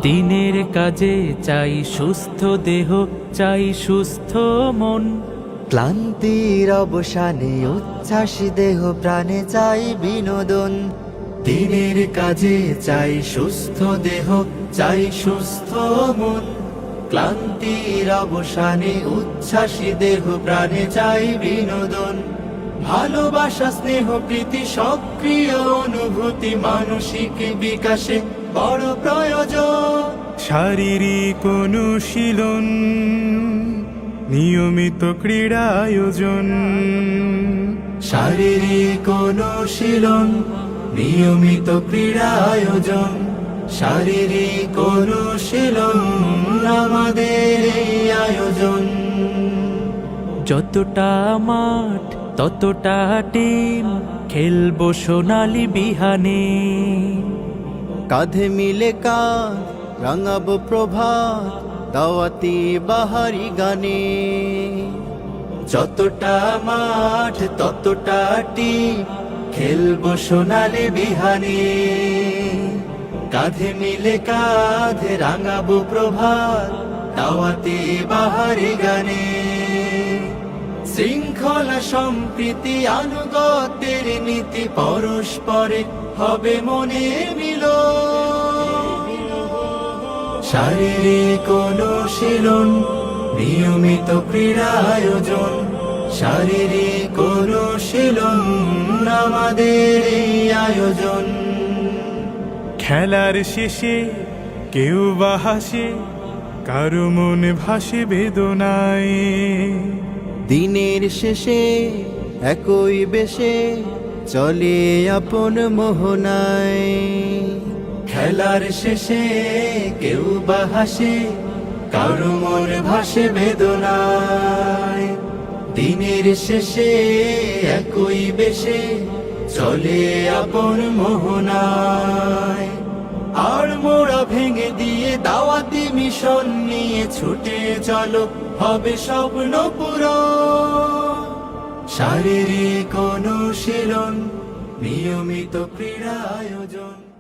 দিনের কাজে চাই সুস্থ দেহ, চাই সুস্থ মন। ক্লান্তির অবসানে উচ্ছ্বাস দেহ প্রাণে চাই বিনোদন। দিনের কাজে চাই সুস্থ দেহ, চাই সুস্থ মন। ক্লান্তির অবসানে উচ্ছ্বাসী দেহ প্রাণে চাই বিনোদন। ভালোবাসা স্নেহ প্রীতি সক্রিয় অনুভূতি মানসিক বিকাশে বড় প্রয়োজন। শারীরিক অনুশীলন, নিয়মিত ক্রীড়া আয়োজন। শারীরিক অনুশীলন, নিয়মিত ক্রীড়া আয়োজন। শারীরিক অনুশীলন আমাদের এই আয়োজন। যতটা মাঠ ততটা টিম, খেলবো সোনালি বিহানে। কাঁধে মিলে কাঁধ রাঙাবো প্রভাত, দাওয়াতি বাহারি গানে। যতটা মাঠ ততটা টিম, খেলবো সোনালি বিহানে। কাঁধে মিলে কাঁধ রাঙাবো প্রভাত, দাওয়াতি বাহারি গানে। শৃঙ্খলা সম্প্রীতি আনুগত্যের নীতি পরস্পরে হবে মনে মিল। শারীরিক অনুশীলন, নিয়মিত ক্রীড়া আয়োজন। শারীরিক অনুশীলন আমাদের এই আয়োজন। খেলার শেষে কেউ বা হাসে, কারো মনে ভাসে বেদনায়। দিনের শেষে একই বেশে চলে আপন মোহনায়। খেলার শেষে কেউ বা হাসে, কারো মন ভাসে বেদনায়। দিনের শেষে একই বেশে চলে আপন মোহনায়। আর মোড়া ভেঙে দিয়ে দাওয়াতি মিশন নিয়ে ছুটে চলো, হবে স্বপ্ন পুরো। শারীরিক অনুশীলন, নিয়মিত ক্রীড়া আয়োজন।